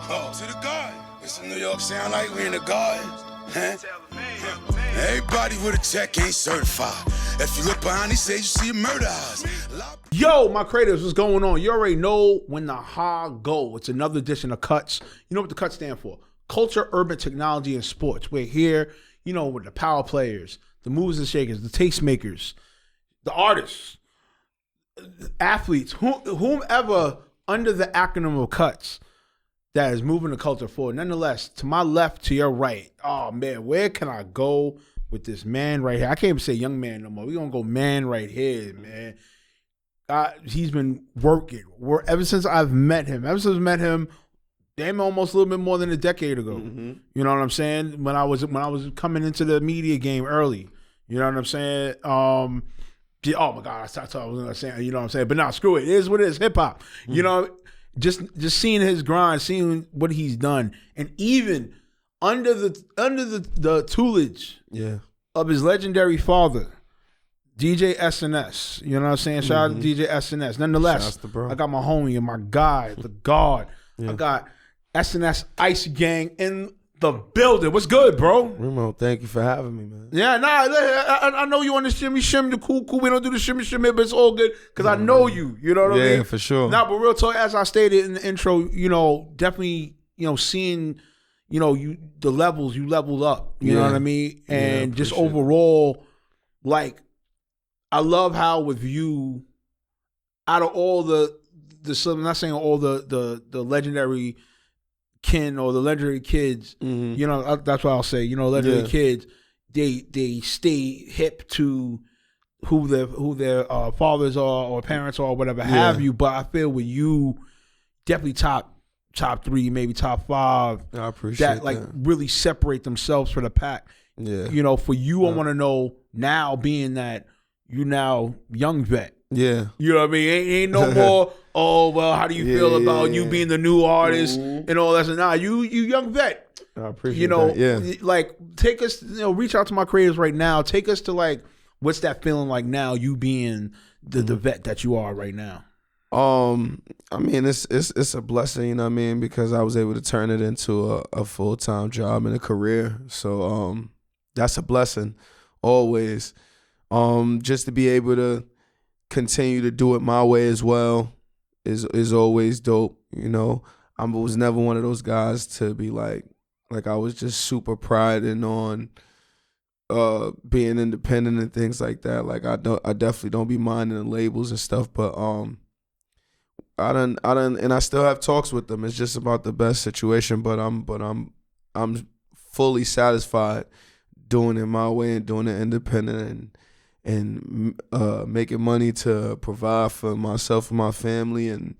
Oh, to the garden. It's a New York sound like we in the garden. Huh? Everybody with a check ain't certified. If you look behind these shades, you see a murder house. Yo, my creators, what's going on? You already know when the ha go. It's another edition of Cuts. You know what the Cuts stand for? Culture, urban technology, and sports. We're here, you know, with the power players, the movers and shakers, the tastemakers, the artists, the athletes, whomever under the acronym of Cuts that is moving the culture forward. Nonetheless, to my left, to your right, oh man, where can I go with this man right here? I can't even say young man no more. We're going to go man right here, man. He's been working ever since I've met him. Ever since I met him, damn, almost a little bit more than a decade ago. Mm-hmm. You know what I'm saying? When I was coming into the media game early. You know what I'm saying? Oh my God, I thought I was gonna say. You know what I'm saying? But now, screw it. It is what it is. Hip hop. Mm-hmm. You know, just seeing his grind, seeing what he's done, and even under the tutelage of his legendary father, DJ SNS, you know what I'm saying? Shout out to DJ SNS. Nonetheless, I got my homie and my guy, the God. I got SNS ICY GANG in the building. What's good, bro? Reemo, thank you for having me, man. Yeah, I know you on the shimmy, the cool. We don't do the shimmy, but it's all good because I know you. You know what I mean? Yeah, for sure. Nah, but real talk, as I stated in the intro, you know, definitely, you know, seeing, you know, the levels, you leveled up. You know what I mean? And just overall, like, I love how with you, out of all the I'm not saying all the legendary kin or the legendary kids, you know, that's what I'll say. You know, legendary kids, they stay hip to who their fathers are or parents are or whatever have you. But I feel with you, definitely top 3, maybe top 5. I appreciate that. Really separate themselves from the pack. Yeah, you know, for you, I want to know now, being that you now young vet. Yeah. You know what I mean? Ain't no more, oh, well, how do you feel about you being the new artist and all that? Nah, you young vet. I appreciate you know, that. Yeah. Like, take us, you know, reach out to my creators right now. Take us to, like, what's that feeling like now, you being the vet that you are right now? I mean, it's a blessing, you know what I mean? Because I was able to turn it into a full-time job and a career. So, that's a blessing always. Just to be able to continue to do it my way as well is always dope. You know, I was never one of those guys to be like I was just super priding on being independent and things like that. Like I definitely don't be minding the labels and stuff, but I done and I still have talks with them. It's just about the best situation, but I'm fully satisfied doing it my way and doing it independent and making money to provide for myself and my family, and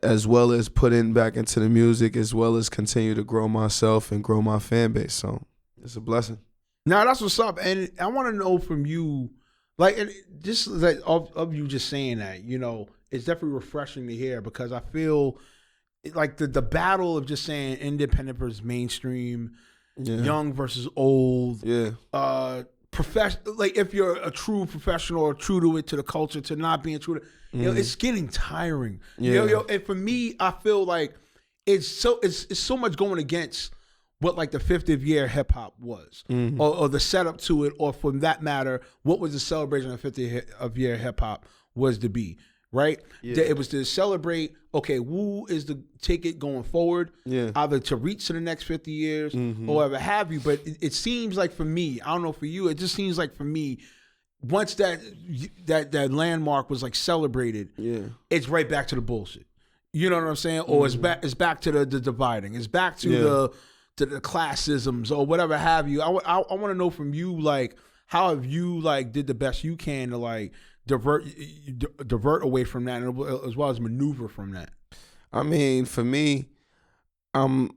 as well as putting back into the music, as well as continue to grow myself and grow my fan base. So it's a blessing. Now that's what's up, and I want to know from you, like, and just like of you just saying that, you know, it's definitely refreshing to hear, because I feel like the battle of just saying independent versus mainstream, young versus old, like, if you're a true professional or true to it, to the culture, to not being true to, you know, it's getting tiring. You know, and for me, I feel like it's so much going against what, like, the 50th year hip hop was, or the setup to it, or for that matter, what was the celebration of 50th year hip hop was to be. Right? It was to celebrate, okay, who is the ticket going forward, either to reach to the next 50 years or whatever have you. But it seems like, for me, I don't know for you, it just seems like for me, once that landmark was, like, celebrated, it's right back to the bullshit. You know what I'm saying? Or it's back to the dividing. It's back to the classisms or whatever have you. I want to know from you, like, how have you, like, did the best you can to, like, divert away from that, and as well as maneuver from that? I mean, for me, I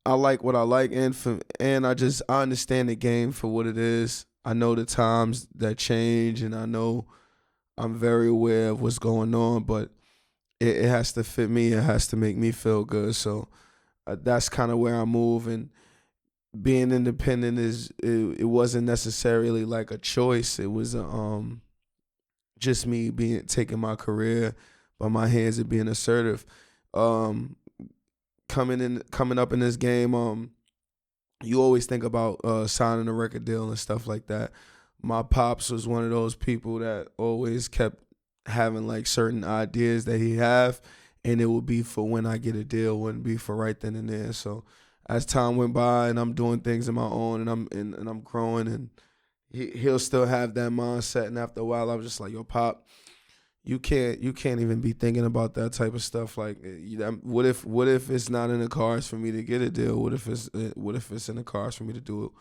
like what I like, and I understand the game for what it is. I know the times that change, and I know I'm very aware of what's going on, but it has to fit me. It has to make me feel good. So that's kind of where I move, and being independent it wasn't necessarily like a choice. It was just me taking my career by my hands and being assertive. coming up in this game, you always think about signing a record deal and stuff like that. My pops was one of those people that always kept having like certain ideas that he have, and it would be for when I get a deal, wouldn't be for right then and there. So as time went by and I'm doing things on my own and I'm growing, and he'll still have that mindset. And after a while, I was just like, yo, Pop, you can't even be thinking about that type of stuff. Like, what if it's not in the cards for me to get a deal? What if it's in the cards for me to do it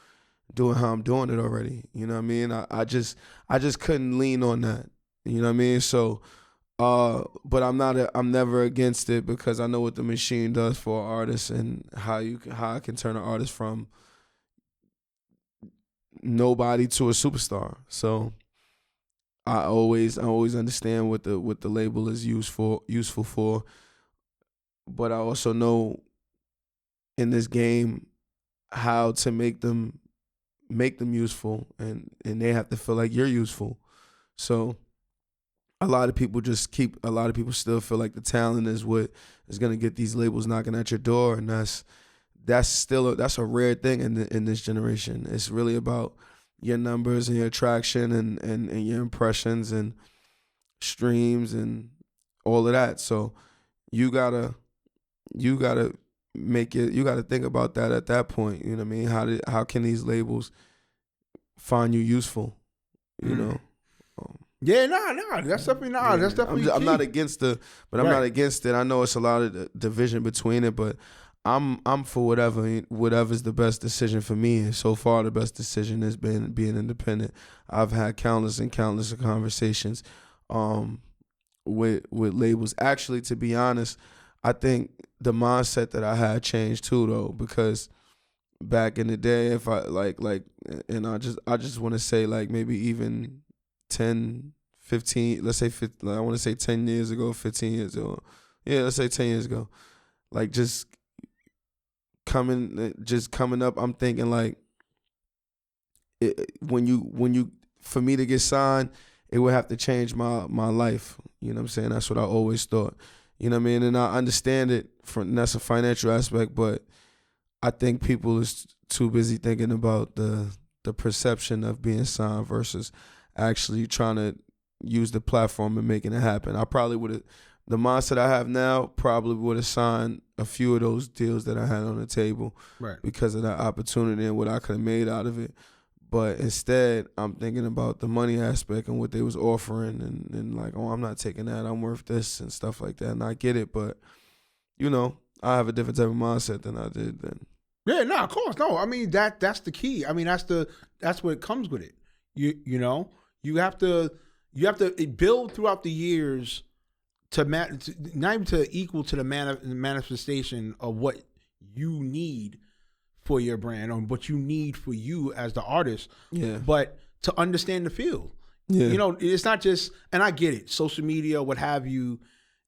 how I'm doing it already? You know what I mean? I just couldn't lean on that. You know what I mean? So, but I'm never against it, because I know what the machine does for artists and how I can turn an artist from nobody to a superstar. So I always understand what the label is useful for, but I also know in this game how to make them useful, and they have to feel like you're useful. So a lot of people still feel like the talent is what is going to get these labels knocking at your door, and that's a rare thing in this generation. It's really about your numbers and your traction and your impressions and streams and all of that. So you gotta make it. You gotta think about that at that point. You know what I mean? How can these labels find you useful? You know. Yeah, nah. That's definitely That's definitely. I'm not against I'm not against it. I know it's a lot of division between it, but I'm for whatever's the best decision for me. And so far, the best decision has been being independent. I've had countless of conversations with labels. Actually, to be honest, I think the mindset that I had changed too, though, because back in the day, if I and I just want to say like maybe even 10, 15, let's say 15, I want to say 10 years ago, 15 years ago. Yeah, let's say 10 years ago. Like just coming up, I'm thinking like when you for me to get signed, it would have to change my life. You know what I'm saying? That's what I always thought. You know what I mean? And I understand it that's a financial aspect, but I think people is too busy thinking about the perception of being signed versus actually trying to use the platform and making it happen. I probably would have, the mindset I have now, probably would have signed a few of those deals that I had on the table, right, because of that opportunity and what I could have made out of it. But instead, I'm thinking about the money aspect and what they was offering, and like, oh, I'm not taking that. I'm worth this and stuff like that. And I get it, but you know, I have a different type of mindset than I did then. Yeah, no, of course, no. I mean that's the key. I mean that's what comes with it. You know, you have to build throughout the years to not even to equal to the manifestation of what you need for your brand or what you need for you as the artist. Yeah. But to understand the field. Yeah. You know, it's not just, and I get it, social media, what have you,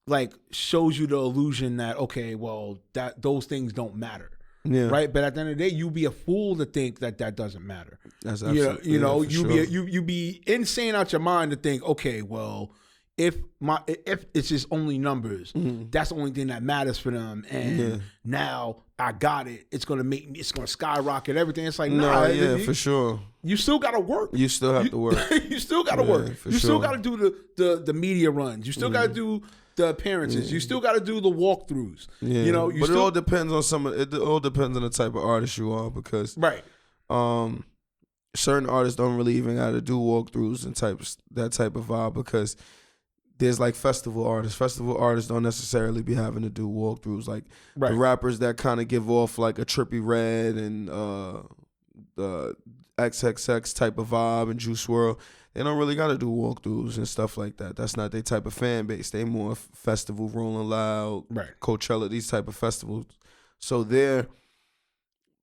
like shows you the illusion that, okay, well, that those things don't matter. Yeah. Right. But at the end of the day, you'd be a fool to think that doesn't matter. That's absolutely, you be insane out your mind to think, okay, well, if it's just only numbers, that's the only thing that matters for them. And now I got it. It's gonna skyrocket everything. It's like, for sure. You still gotta work. You still have to work. You still gotta work. You still gotta do the media runs. You still gotta do the appearances. You still got to do the walkthroughs. Yeah. You know, it all depends on it all depends on the type of artist you are, because certain artists don't really even got to do walkthroughs and that type of vibe, because there's like festival artists. Festival artists don't necessarily be having to do walkthroughs. Like the rappers that kind of give off like a Trippie Redd and the XXX type of vibe and Juice WRLD. They don't really got to do walkthroughs and stuff like that. That's not their type of fan base. They more festival, Rolling Loud, Coachella, these type of festivals. So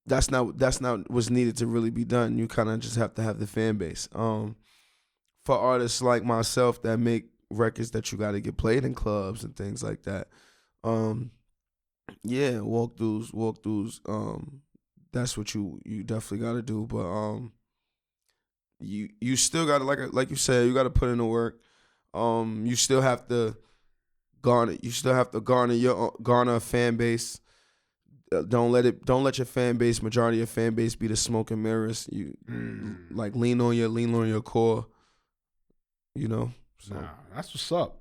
that's not what's needed to really be done. You kind of just have to have the fan base. For artists like myself that make records that you got to get played in clubs and things like that, walkthroughs. That's what you definitely got to do. But you still got to, like you said, you got to put in the work. You still have to garner a fan base. don't let your fan base, majority of your fan base, be the smoke and mirrors. You like lean on your core. You know. So. Nah, that's what's up.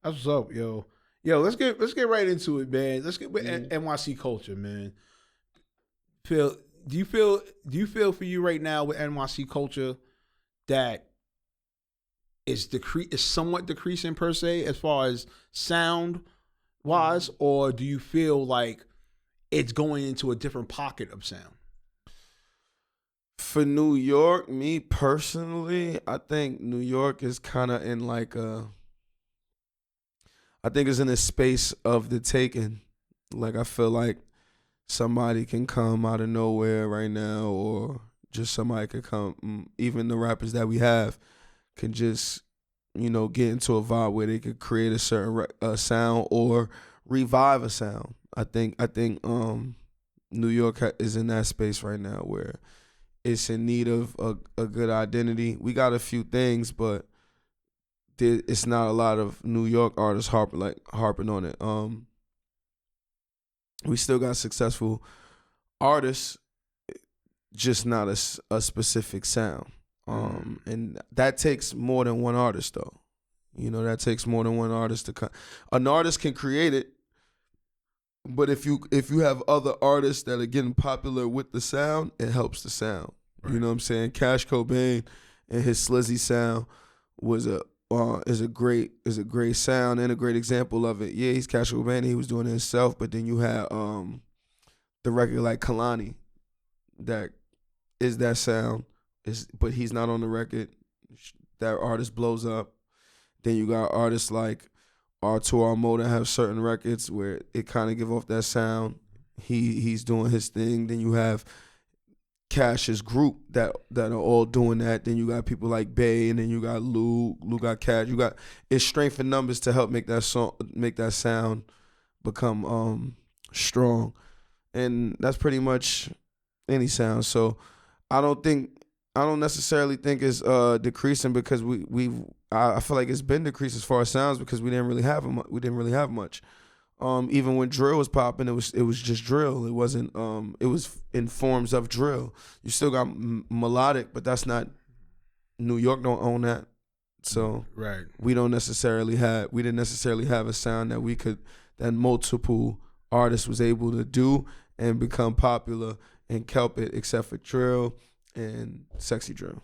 That's what's up, yo. Yo, let's get right into it, man. Let's get with NYC culture, man. Do you feel for you right now with NYC culture that is somewhat decreasing per se as far as sound wise, or do you feel like it's going into a different pocket of sound? For New York, me personally, I think New York is kind of in like I think it's in a space of the taking. Like, I feel like somebody can come out of nowhere right now, or just somebody could come, even the rappers that we have can just, get into a vibe where they could create a certain sound or revive a sound. I think New York is in that space right now where it's in need of a good identity. We got a few things, but it's not a lot of New York artists harping on it. We still got successful artists, just not a specific sound. And that takes more than one artist, though. That takes more than one artist to an artist can create it, but if you have other artists that are getting popular with the sound, it helps the sound. Right. You know what I'm saying? Cash Cobain and his Slizzy sound is a great sound and a great example of it. Yeah, he's Cash Cobain, he was doing it himself, but then you had the record like Kalani that is that sound, but he's not on the record. That artist blows up. Then you got artists like R2 Mo that have certain records where it kind of give off that sound. He's doing his thing. Then you have Cash's group that are all doing that. Then you got people like Bay, and then you got Lou got Cash. You got it's strength in numbers to help make that sound become strong, and that's pretty much any sound. So I don't necessarily think it's decreasing because I feel like it's been decreased as far as sounds because we didn't really have much. Even when drill was popping, it was just drill. It wasn't. It was in forms of drill. You still got melodic, but that's not. New York don't own that, so right. We didn't necessarily have a sound that multiple artists was able to do and become popular and kelp it, except for drill and sexy drill.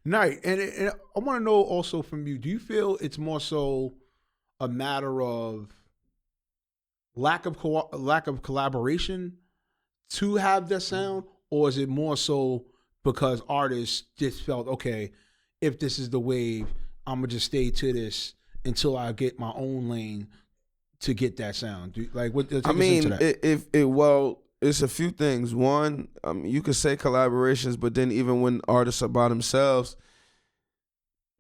Right, and I want to know also from you, do you feel it's more so a matter of lack of collaboration to have that sound, or is it more so because artists just felt, okay, if this is the wave, I'm gonna just stay to this until I get my own lane to get that sound? It's a few things. One, you could say collaborations, but then even when artists are by themselves,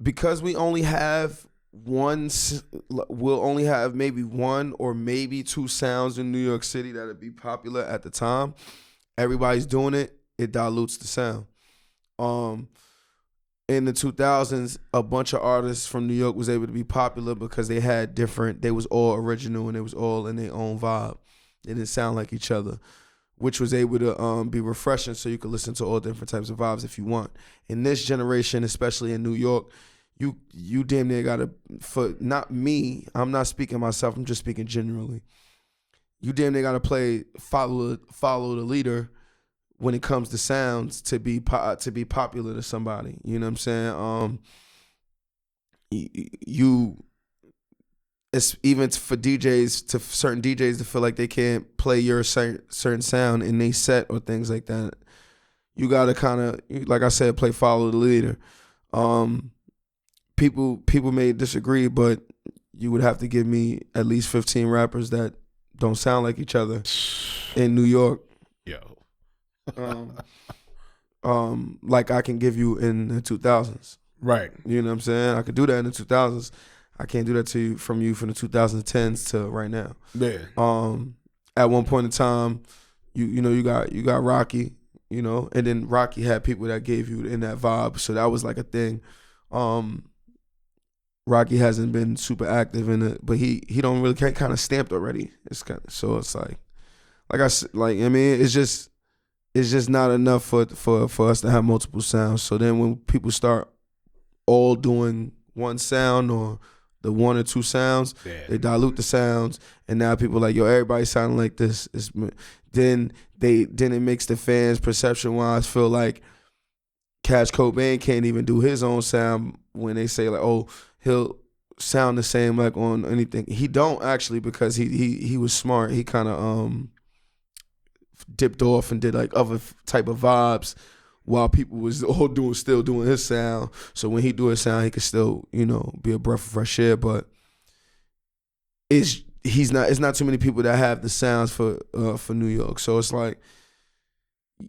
because we only have we'll only have maybe one or maybe two sounds in New York City that'll be popular at the time. Everybody's doing it. It dilutes the sound. In the 2000s, a bunch of artists from New York was able to be popular because they was all original and they was all in their own vibe. They didn't sound like each other, which was able to be refreshing so you could listen to all different types of vibes if you want. In this generation, especially in New York, you damn near gotta, for not me, I'm not speaking myself, I'm just speaking generally. You damn near gotta follow the leader when it comes to sounds to be popular to somebody. You know what I'm saying? It's even for DJs, to certain DJs to feel like they can't play your certain sound in their set or things like that. You gotta kind of, like I said, follow the leader. People may disagree, but you would have to give me at least 15 rappers that don't sound like each other in New York. Yo. Like I can give you in the 2000s. Right. You know what I'm saying? I could do that in the 2000s. I can't do that from the 2010s to right now. Yeah. At one point in time, you got Rocky, and then Rocky had people that gave you in that vibe, so that was like a thing. Rocky hasn't been super active in it, but he don't really kind of stamped already. It's like like I said, like I mean, it's just not enough for us to have multiple sounds. So then when people start all doing one sound or the one or two sounds, they dilute the sounds, and now people are like, yo, everybody sounding like this. Then it makes the fans perception wise feel like Cash Cobain can't even do his own sound when they say like, oh, he'll sound the same like on anything. He don't actually, because he was smart. He kind of dipped off and did like other type of vibes while people was all still doing his sound. So when he do his sound, he could still, be a breath of fresh air. But it's not too many people that have the sounds for New York. So it's like,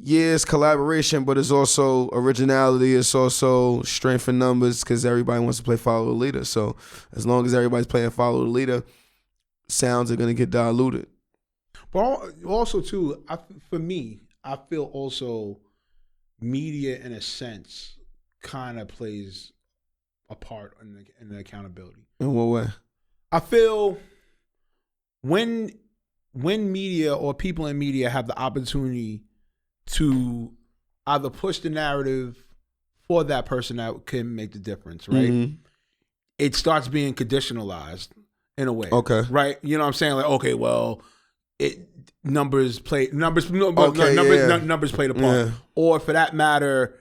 yeah, it's collaboration, but it's also originality. It's also strength in numbers, because everybody wants to play follow the leader. So as long as everybody's playing follow the leader, sounds are gonna get diluted. But also too, for me, I feel also media in a sense kind of plays a part in the accountability. In what way? I feel when media or people in media have the opportunity to either push the narrative for that person that can make the difference, right? Mm-hmm. It starts being conditionalized in a way. Okay. Right? You know what I'm saying? Like, okay, well, numbers play the part. Yeah. Or for that matter,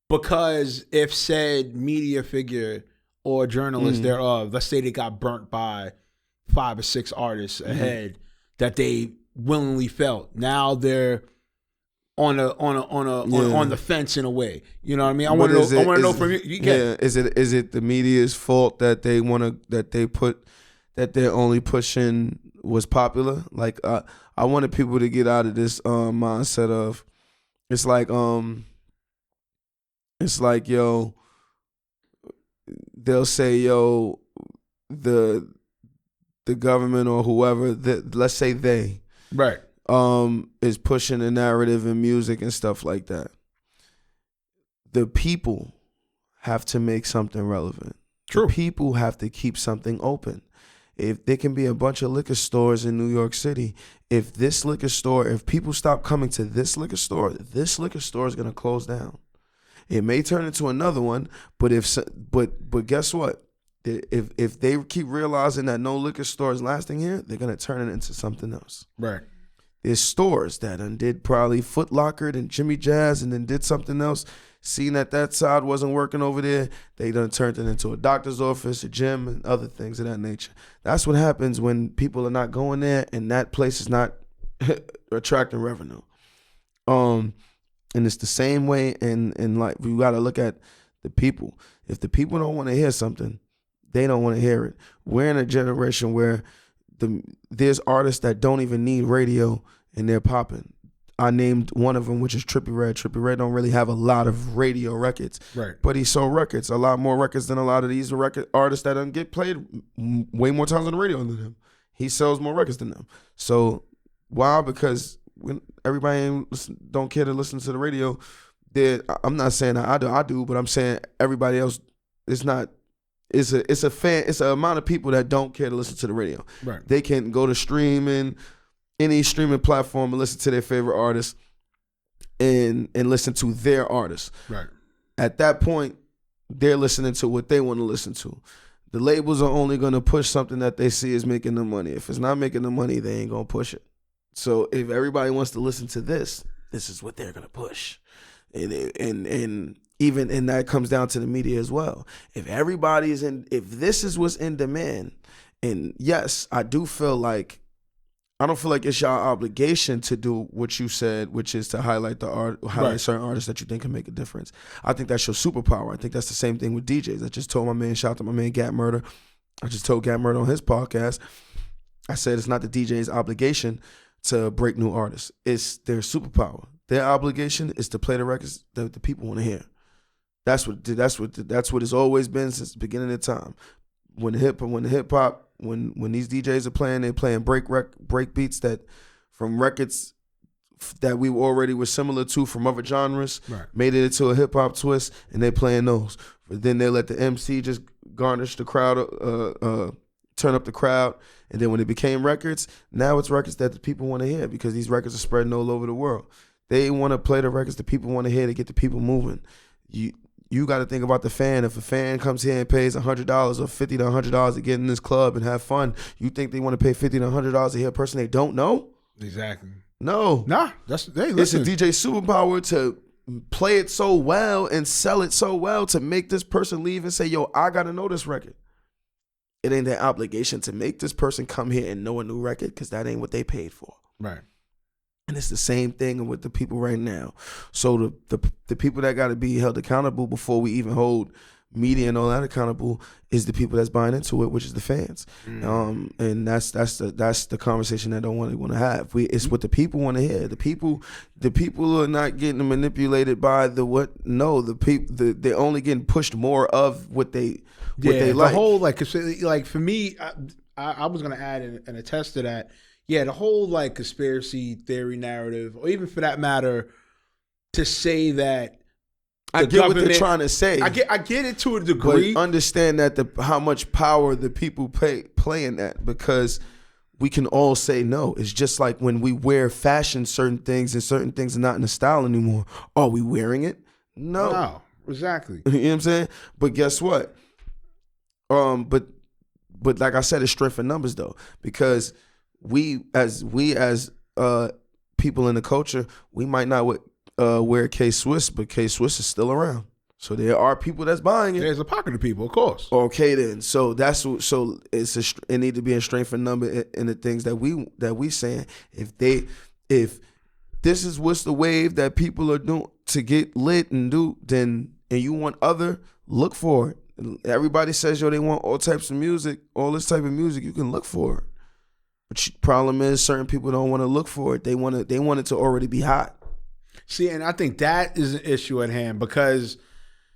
because if said media figure or journalist thereof, let's say they got burnt by 5 or 6 artists ahead that they willingly felt. Now they're on the fence in a way. You know what I mean? I want to know from you. Is it the media's fault that they're only pushing what's popular? Like I wanted people to get out of this mindset of it's like yo, they'll say yo, the government or whoever, let's say they right is pushing the narrative in music and stuff like that. The people have to make something relevant. True. The people have to keep something open. If there can be a bunch of liquor stores in New York City, if people stop coming to this liquor store is going to close down. It may turn into another one, but guess what? If they keep realizing that no liquor store is lasting here, they're going to turn it into something else. Right. There's stores that did probably Foot Locker and Jimmy Jazz and then did something else. Seeing that side wasn't working over there, they done turned it into a doctor's office, a gym, and other things of that nature. That's what happens when people are not going there and that place is not attracting revenue. And it's the same way in like, we got to look at the people. If the people don't want to hear something, they don't want to hear it. We're in a generation where there's artists that don't even need radio and they're popping. I named one of them, which is Trippie Redd. Trippie Redd don't really have a lot of radio records, right? But he sold records, a lot more records than a lot of these record artists that don't get played way more times on the radio than him. He sells more records than them. So why? Because when everybody don't care to listen to the radio, I'm not saying that I do, but I'm saying everybody else is not. It's an amount of people that don't care to listen to the radio. Right. They can go to any streaming platform and listen to their favorite artist and listen to their artist. Right. At that point, they're listening to what they want to listen to. The labels are only going to push something that they see is making them money. If it's not making them money, they ain't going to push it. So if everybody wants to listen to this is what they're going to push. And that comes down to the media as well. If this is what's in demand, and yes, I don't feel like it's your obligation to do what you said, which is to highlight certain artists that you think can make a difference. I think that's your superpower. I think that's the same thing with DJs. I just told shout out to my man Gat Murder. I just told Gat Murder on his podcast. I said it's not the DJ's obligation to break new artists. It's their superpower. Their obligation is to play the records that the people want to hear. That's what it's always been since the beginning of time. When these DJs are playing, they're playing break beats that from records that we already were similar to from other genres, right. Made it into a hip hop twist, and they're playing those. But then they let the MC just garnish the crowd turn up the crowd. And then when it became records, now it's records that the people want to hear because these records are spreading all over the world. They want to play the records that people want to hear to get the people moving. You got to think about the fan. If a fan comes here and pays $100 or $50 to $100 to get in this club and have fun, you think they want to pay $50 to $100 to hear a person they don't know? Exactly. No. Nah, it's a DJ superpower to play it so well and sell it so well to make this person leave and say, yo, I got to know this record. It ain't their obligation to make this person come here and know a new record because that ain't what they paid for. Right. And it's the same thing with the people right now. So the people that got to be held accountable before we even hold media and all that accountable is the people that's buying into it, which is the fans. And that's the conversation that I don't want to have. It's what the people want to hear. The people are not getting manipulated by the what. No, the people they're only getting pushed more of what they like. The whole like for me, I was gonna add and attest to that. Yeah, the whole like conspiracy theory narrative, or even for that matter, to say that I get what they're trying to say. I get it to a degree. But understand that how much power the people play in that, because we can all say no. It's just like when we wear fashion, certain things are not in the style anymore. Are we wearing it? No, exactly. You know what I'm saying? But guess what? But like I said, it's strength in numbers though, because we as people in the culture, we might not wear K-Swiss, but K-Swiss is still around. So there are people that's buying it. There's a pocket of people, of course. Okay, then. So it need to be a strength in number in the things that we saying. If this is what's the wave that people are doing to get lit and do, then and you want other, look for it. Everybody says they want all types of music, all this type of music. You can look for it. But problem is, certain people don't want to look for it. They want it to already be hot. See, and I think that is an issue at hand, because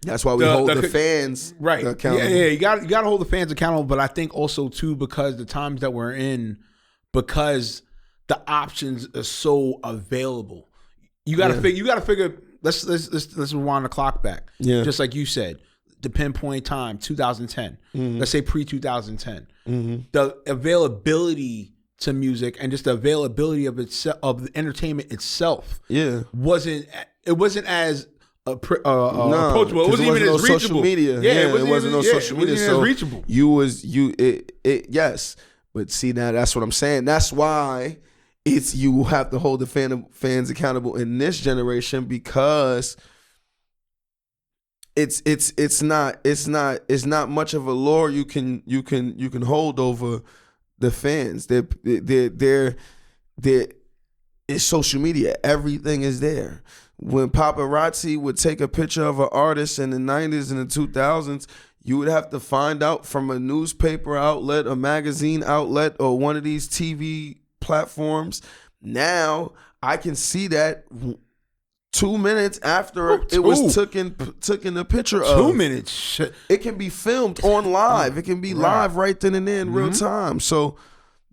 that's why we hold the fans accountable. Yeah, you got to hold the fans accountable. But I think also too, because the times that we're in, because the options are so available, you got to figure. Let's rewind the clock back. Yeah, just like you said, the pinpoint time, 2010. Mm-hmm. Let's say pre-2010. Mm-hmm. The availability to music and just the availability of the entertainment itself, wasn't as approachable. It wasn't even as reachable. Social media. It wasn't no social media. So as reachable. Yes. But see, now that's what I'm saying. That's why you have to hold the fans accountable in this generation, because it's not much of a lure you can hold over the fans. It's social media. Everything is there. When paparazzi would take a picture of an artist in the 90s and the 2000s, you would have to find out from a newspaper outlet, a magazine outlet, or one of these TV platforms. Now I can see that 2 minutes after it was taken a picture of. 2 minutes. It can be filmed on live. It can be live right then and there in real time. So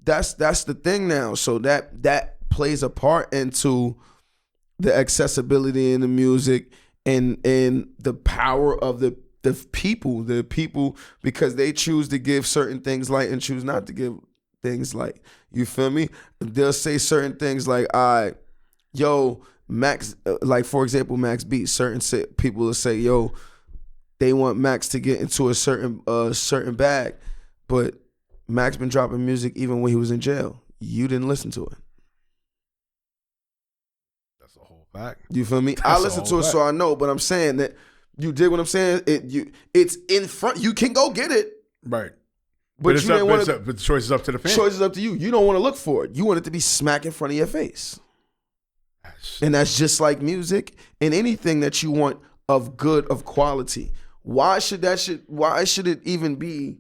that's the thing now. So that plays a part into the accessibility in the music and the power of the people, because they choose to give certain things light and choose not to give things light. You feel me? They'll say certain things like, Max, like for example, Max Beats. Certain people will say, "Yo, they want Max to get into a certain bag," but Max been dropping music even when he was in jail. You didn't listen to it. That's a whole fact. You feel me? I listened to it, so I know. But I'm saying that you dig what I'm saying. It's in front. You can go get it, right? But you didn't want to. But the choice is up to the fans. Choice is up to you. You don't want to look for it. You want it to be smack in front of your face. And that's just like music and anything that you want of quality. Why should it even be?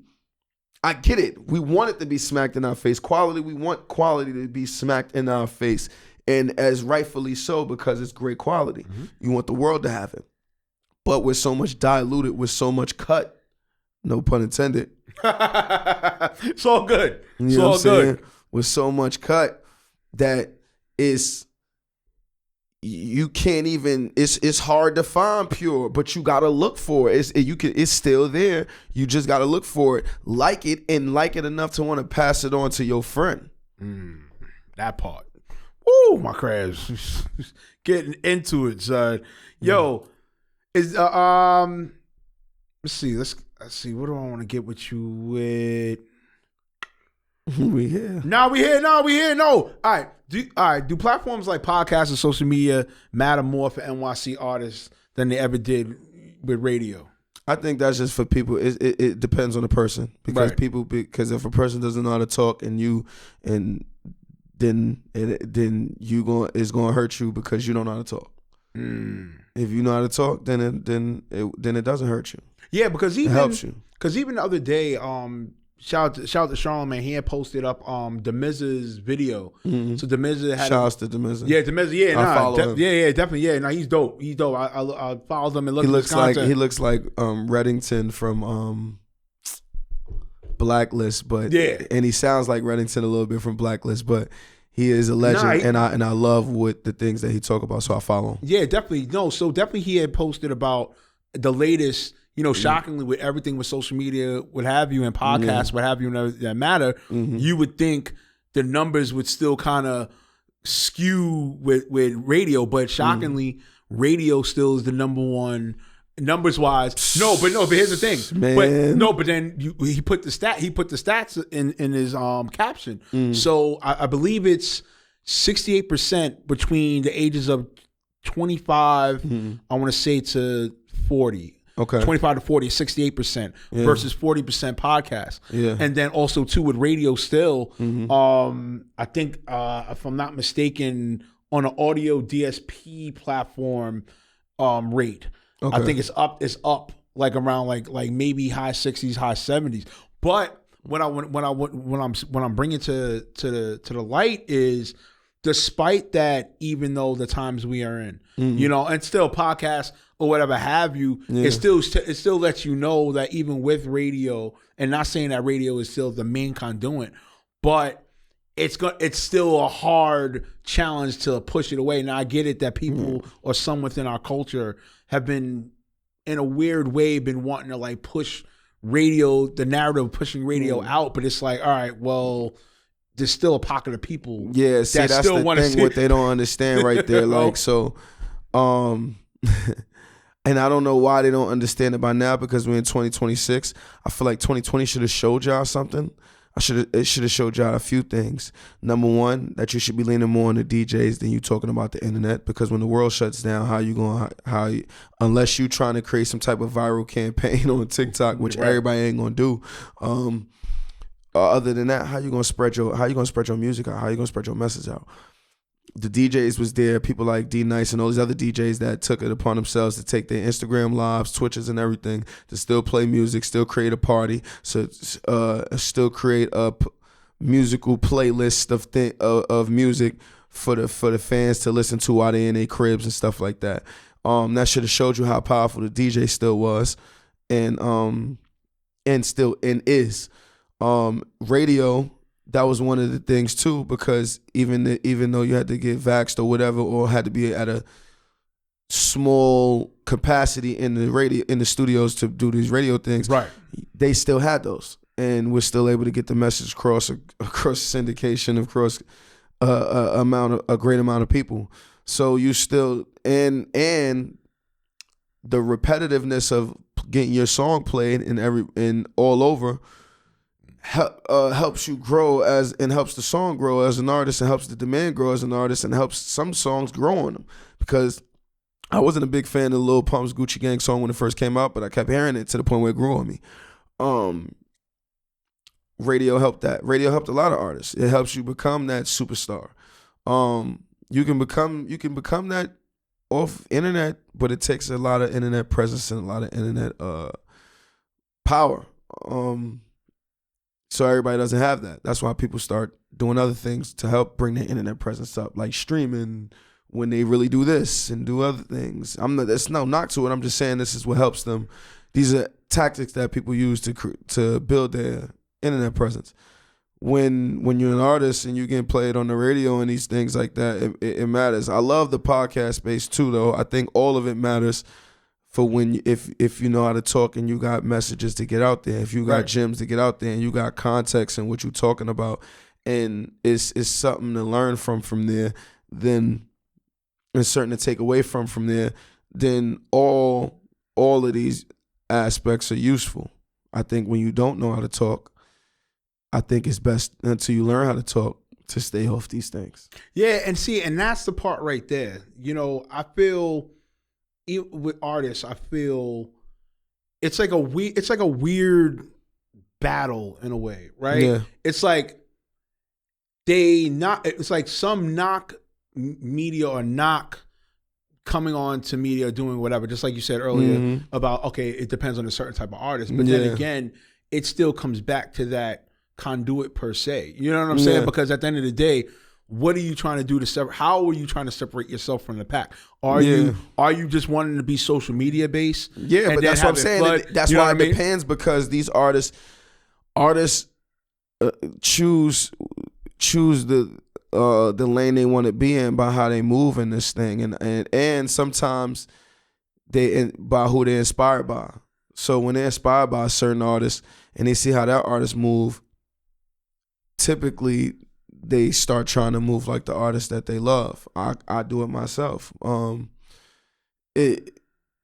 I get it. We want it to be smacked in our face. Quality, we want quality to be smacked in our face. And as rightfully so, because it's great quality. Mm-hmm. You want the world to have it. But with so much diluted, with so much cut, no pun intended. It's all good. It's all good. With so much cut that is you can't even. It's hard to find pure, but you gotta look for it. It's still there. You just gotta look for it, like it enough to want to pass it on to your friend. That part. Woo, my crabs. Getting into it, son. Yo, is let's see. Let's see. What do I want to get with you with? We here. We here. No. All right. Do platforms like podcasts and social media matter more for NYC artists than they ever did with radio? I think that's just for people. It depends on the person, because because if a person doesn't know how to talk and then it's gonna hurt you because you don't know how to talk. If you know how to talk, then it doesn't hurt you. Yeah, because it helps you. Because even the other day, shout out to Charlamagne. He had posted up the Miz's video. So the Miz had shout out to the Miz. Yeah, the Miz. Yeah, I follow him. Yeah, definitely. Yeah, no, he's dope. I followed him and looked at his content. He looks like Reddington from Blacklist, but and he sounds like Reddington a little bit from Blacklist, but he is a legend, and I love what the things that he talk about, so I follow him. Yeah, definitely. No, so definitely he had posted about the latest. Shockingly, with everything with social media, what have you, and podcasts, what have you, that matter, you would think the numbers would still kind of skew with radio, but shockingly, radio still is the number one numbers wise. But here's the thing, man. But then he put the stats in his caption. So I believe it's 68% between the ages of 25, I want to say, to 40. Okay. 25 to 40, 68% versus 40% podcast. Yeah. And then also too with radio still, I think if I'm not mistaken, on an audio DSP platform rate. Okay. I think it's up like around like maybe high 60s, high 70s. But what I'm bringing to the light is, despite that, even though the times we are in, and still podcasts or whatever have you, it still lets you know that even with radio, and not saying that radio is still the main conduit, but it's still a hard challenge to push it away. Now I get it that people or some within our culture have been, in a weird way, been wanting to like push radio, the narrative of pushing radio out, but it's like, all right, well, there's still a pocket of people. Yeah, see, that's still the thing. What they don't understand right there. Like, so, and I don't know why they don't understand it by now, because we're in 2026. I feel like 2020 should have showed y'all something. It should have showed y'all a few things. Number one, that you should be leaning more on the DJs than you talking about the internet, because when the world shuts down, unless you trying to create some type of viral campaign on TikTok, which everybody ain't gonna do. Other than that, how you gonna spread your music out? How you gonna spread your message out? The DJs was there, people like D Nice and all these other DJs that took it upon themselves to take their Instagram lives, Twitches, and everything to still play music, still create a party, so still create a musical playlist of music for the fans to listen to while they in their cribs and stuff like that. That should have showed you how powerful the DJ still was, and still is. Radio, that was one of the things too, because even though you had to get vaxxed or whatever, or had to be at a small capacity in the studios to do these radio things, they still had those, and we're still able to get the message across syndication, across a great amount of people. So you still, and the repetitiveness of getting your song played in all over helps you grow and helps the song grow as an artist, and helps the demand grow as an artist, and helps some songs grow on them. Because I wasn't a big fan of Lil Pump's Gucci Gang song when it first came out, but I kept hearing it to the point where it grew on me. Radio helped that. Radio helped a lot of artists. It helps you become that superstar. You can become that off internet, but it takes a lot of internet presence and a lot of internet power. So everybody doesn't have that. That's why people start doing other things to help bring their internet presence up, like streaming when they really do this and do other things. There's no knock to it. I'm just saying this is what helps them. These are tactics that people use to build their internet presence. when you're an artist and you get played on the radio and these things like that, it matters. I love the podcast space too, though. I think all of it matters for when if you know how to talk and you got messages to get out there, if you got gems to get out there and you got context in what you're talking about, and it's something to learn from there, then it's certain to take away from there, then all of these aspects are useful. I think when you don't know how to talk, I think it's best until you learn how to talk to stay off these things. Yeah, and that's the part right there. You know, I feel with artists, I feel it's like a weird battle in a way, right? Yeah. It's like some knock media or knock coming on to media doing whatever, just like you said earlier about, okay, it depends on a certain type of artist. But then again, it still comes back to that conduit per se. You know what I'm saying? Because at the end of the day, what are you trying to do to separate? How are you trying to separate yourself from the pack? Are you just wanting to be social media based? Yeah, but that's what I'm saying. That's why it depends, because these artists choose the lane they want to be in by how they move in this thing, and sometimes by who they're inspired by. So when they're inspired by a certain artist and they see how that artist move, typically they start trying to move like the artist that they love. I do it myself.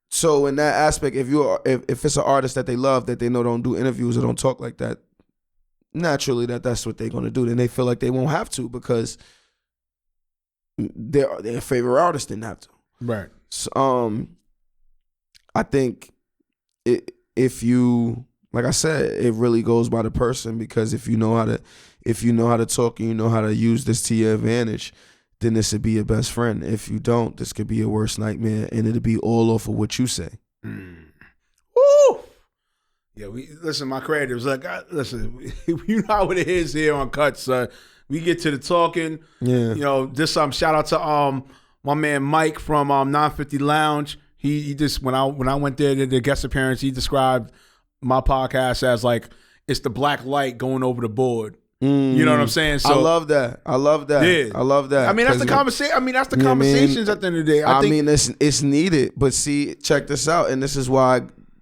So in that aspect, if it's an artist that they love, that they know don't do interviews or don't talk like that, naturally that's what they're gonna do. Then they feel like they won't have to because their favorite artist didn't have to. Right. So, I think if you, like I said, it really goes by the person, because if you know how to talk and you know how to use this to your advantage, then this would be your best friend. If you don't, this could be your worst nightmare, and it'll be all off of what you say. Woo! Yeah, listen, my creatives, listen, you know how it is here on Cuts. We get to the talking. Yeah. You know, just shout out to my man Mike from 950 Lounge. He just, when I went there to the guest appearance, he described my podcast as like it's the black light going over the board. You know what I'm saying? So I love that. Yeah. I love that. I mean, that's the conversation. I mean, that's the conversations at the end of the day. I think it's needed. But see, check this out, and this is why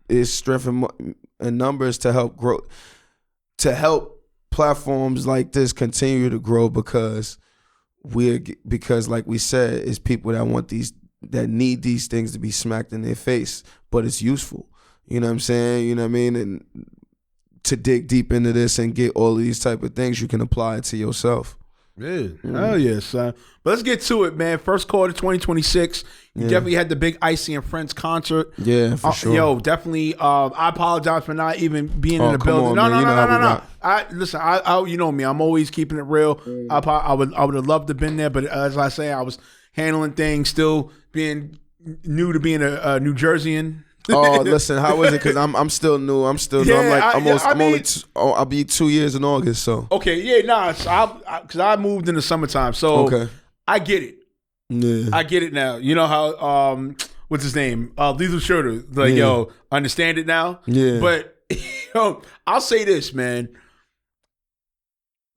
it's strength in numbers to help grow, to help platforms like this continue to grow, because like we said, it's people that need these things to be smacked in their face, but it's useful. You know what I'm saying? You know what I mean? And to dig deep into this and get all of these type of things, you can apply it to yourself. Yeah, hell yeah, son. But let's get to it, man. First quarter 2026. You definitely had the big Icy and Friends concert. Yeah, for sure. Yo, definitely. I apologize for not even being in the building. On, no. I you know me. I'm always keeping it real. I would have loved to have been there, but as I say, I was handling things, still being new to being a New Jerseyan. Oh, listen, how is it? Because I'm still new. I'm still new. I'm like I'll be 2 years in August. So okay, yeah, because I moved in the summertime, so okay. I get it. Yeah, I get it now. You know how what's his name? Lethal Shooter. Like, yo, understand it now. Yeah, but I'll say this, man.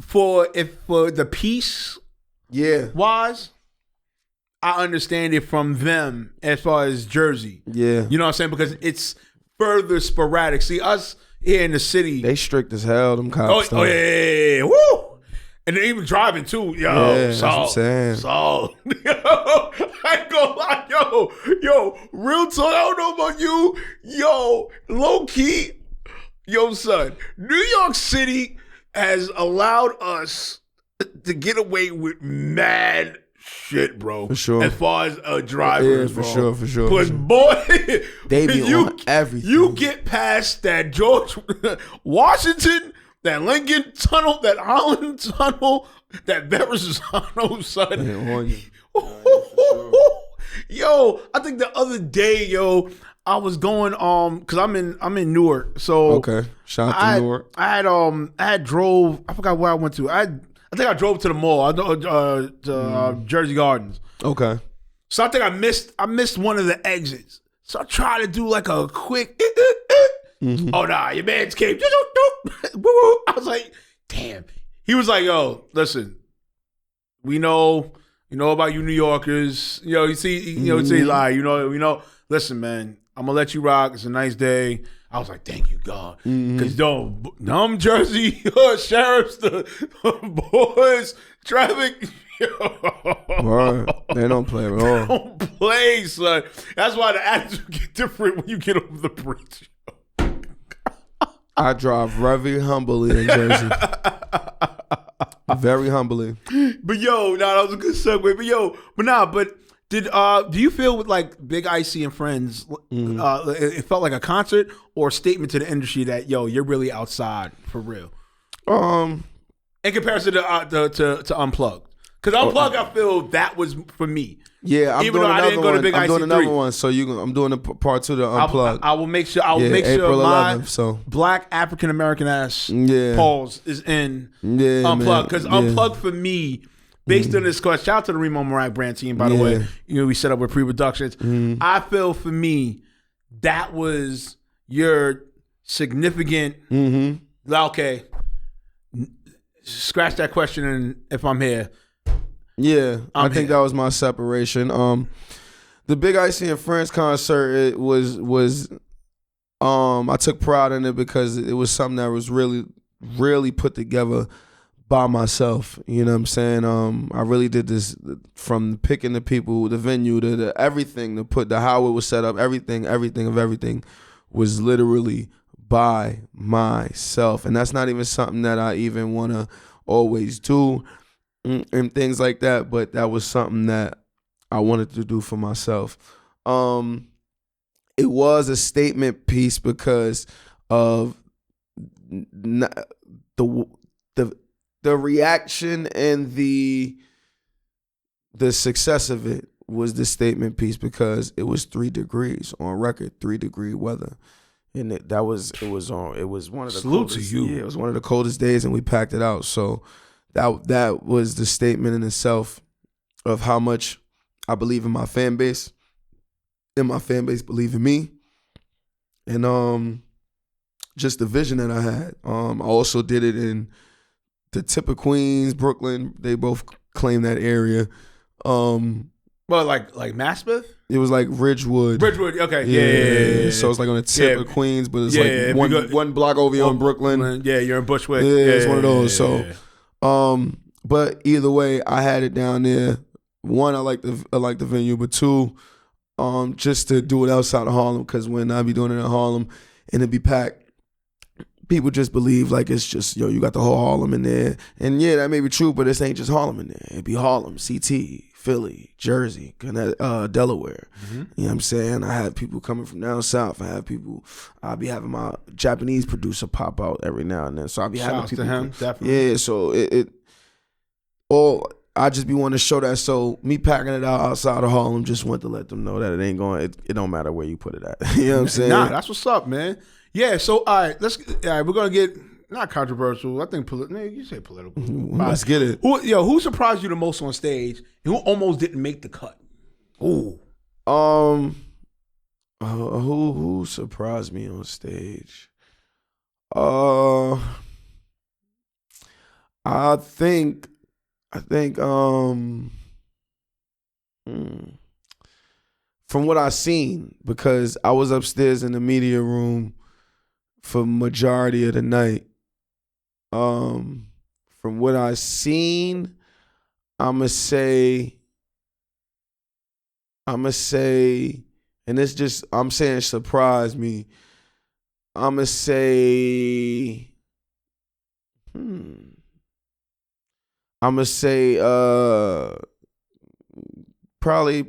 For the piece, wise, I understand it from them as far as Jersey. Yeah. You know what I'm saying? Because it's further sporadic. See, us here in the city. They strict as hell, them cops. Oh yeah. Woo! And they even driving too. Yo, Saul. Yo, I ain't gonna lie. Yo, real talk. I don't know about you. Yo, low key. Yo, son. New York City has allowed us to get away with mad shit, bro. For sure. As far as drivers, for bro. For sure. Because, boy, they be on everything. You get past that George Washington, that Lincoln Tunnel, that Holland Tunnel, that Verrazano, son. Yo, I think the other day, I was going because I'm in Newark. So okay, shout out to Newark. I had drove. I forgot where I went to. I think I drove to the mall. I know Jersey Gardens. Okay. So I think I missed one of the exits. So I tried to do like a quick. Oh nah, your man's came. I was like, damn, He was like, "Yo, listen, we know about you New Yorkers. You see, like, we know. Listen, man, I'm gonna let you rock. It's a nice day." I was like, "Thank you, God," because dumb Jersey sheriffs, the boys, traffic. Word. They don't play at all. Don't play, son. That's why the attitude get different when you get over the bridge. I drive very humbly in Jersey. Very humbly. But that was a good segue. But did do you feel with like Big Icy and Friends, it felt like a concert or a statement to the industry that you're really outside for real? In comparison to Unplugged. Because Unplugged, I feel that was for me. Yeah, I'm Even doing though I didn't go to Big I'm doing IC3. another one. So I'm doing a part 2 to Unplugged. I will make sure. I will make sure April my 11th, so. Black African American ass Yeah. Pauls is in Unplugged, because Unplugged for me, based on this question. Shout out to the Reemo Meerak brand team, by the way. We set up with pre-productions. I feel for me that was your significant. Okay, scratch that question, and if I'm here. Yeah, I think that was my separation. The Big Icy and Friends concert, it was I took pride in it because it was something that was really, really put together by myself. You know what I'm saying? I really did this from picking the people, the venue, to everything, to how it was set up, everything was literally by myself. And that's not even something that I even want to always do and things like that, but that was something that I wanted to do for myself. It was a statement piece because of the reaction and the success of it was the statement piece, because it was 3 degrees on record, 3-degree weather. And it was one of the Salute coldest, to you. Yeah, it was one of the coldest days, and we packed it out. So that was the statement in itself of how much I believe in my fan base, and my fan base believe in me, and just the vision that I had. I also did it in the tip of Queens, Brooklyn. They both claim that area. Well, like Maspeth? It was like Ridgewood. Okay. Yeah. So it's like on the tip of Queens, but it's like one block over here on Brooklyn. Yeah, you're in Bushwick. Yeah, it's one of those. So, but either way, I had it down there. One, I like the venue, but two, just to do it outside of Harlem, because when I be doing it in Harlem and it be packed, people just believe like it's just, you got the whole Harlem in there. And yeah, that may be true, but this ain't just Harlem in there. It be Harlem, CT, Philly, Jersey, Delaware. You know what I'm saying? I have people coming from down south. I'll be having my Japanese producer pop out every now and then. So I'll be having people. To him, definitely. Yeah, so I just be wanting to show that. So me packing it out outside of Harlem just want to let them know that it ain't going, it don't matter where you put it at. You know what I'm saying? Nah, that's what's up, man. Yeah, so all right, we're gonna get not controversial. I think you say political. Let's get it. Who surprised you the most on stage and who almost didn't make the cut? Ooh. Who surprised me on stage? I think from what I seen, because I was upstairs in the media room for majority of the night. From what I seen, I'ma say, and it's just, I'm saying surprised me. I'ma say, probably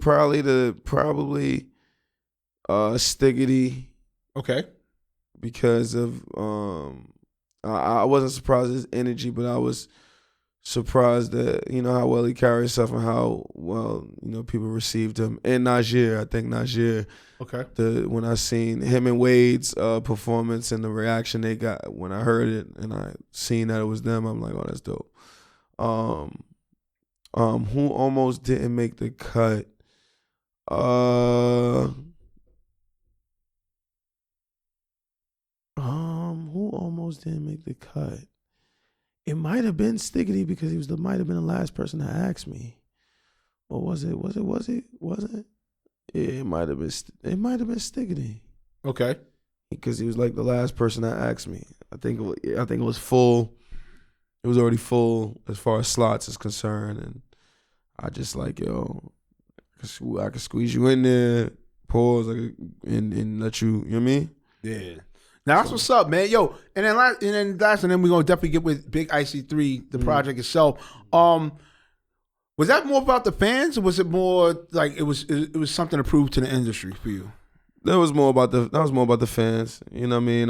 Stiggity. Okay. Because of I wasn't surprised at his energy, but I was surprised that how well he carried himself and how well people received him. And Najee, I think Najee. Okay. When I seen him and Wade's performance and the reaction they got when I heard it and I seen that it was them, I'm like, oh, that's dope. Who almost didn't make the cut? Who almost didn't make the cut? It might have been Stiggity because might have been the last person that asked me. Or was it? Wasn't? Yeah, it might have been Stiggity. Okay. Because he was like the last person that asked me. I think it was full. It was already full as far as slots is concerned, and I just like, yo, I can squeeze you in there, pause, and let you. You know what I mean? Yeah. Now that's what's up, man. Yo, and then last, and then we're gonna definitely get with Big IC3, the project itself. Was that more about the fans, or was it more like it was something to prove to the industry for you? That was more about the fans. You know what I mean?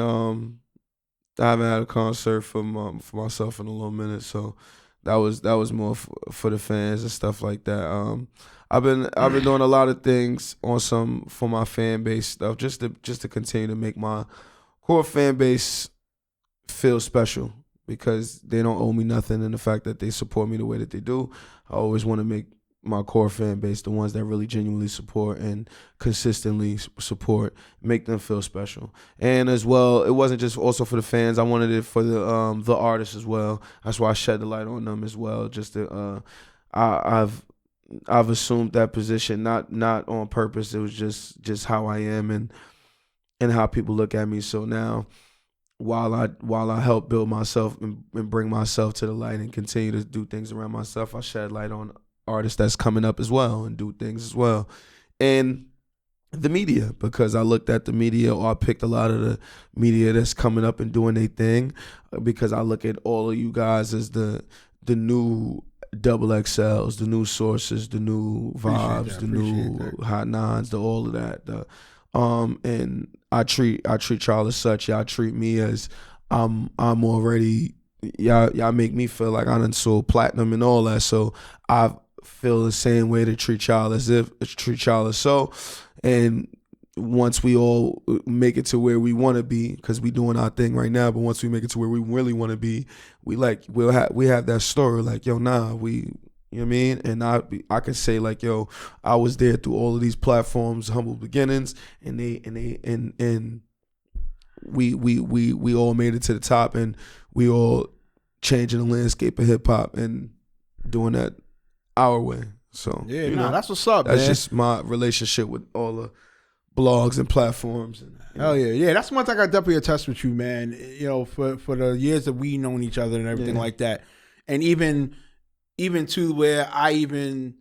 I haven't had a concert for myself in a little minute, so that was more for the fans and stuff like that. I've been doing a lot of things for my fan base stuff, just to continue to make my core fan base feel special, because they don't owe me nothing, and the fact that they support me the way that they do, I always want to make my core fan base, the ones that really genuinely support and consistently support, make them feel special. And as well, it wasn't just also for the fans. I wanted it for the artists as well. That's why I shed the light on them as well. Just to, I've assumed that position, not on purpose. It was just how I am and how people look at me. So now, while I help build myself and bring myself to the light and continue to do things around myself, I shed light on artists that's coming up as well and do things as well. And the media, because I looked at the media, or I picked a lot of the media that's coming up and doing their thing, because I look at all of you guys as the new double XLs, the new sources, the new vibes, the new hot nines, the all of that. And I treat y'all as such. Y'all treat me as I'm already, y'all make me feel like I done sold platinum and all that. So I feel the same way to treat y'all as so. And once we all make it to where we want to be, because we doing our thing right now, but once we make it to where we really want to be, we have that story like, yo, nah, you know what I mean? And I can say like, yo, I was there through all of these platforms, humble beginnings, and we all made it to the top, and we all changing the landscape of hip hop and doing that our way. So yeah, that's what's up. That's man. just my relationship with all the blogs and platforms. Hell yeah. That's one thing I definitely attest with you, man. You know, for the years that we known each other and everything like that, and even to where I even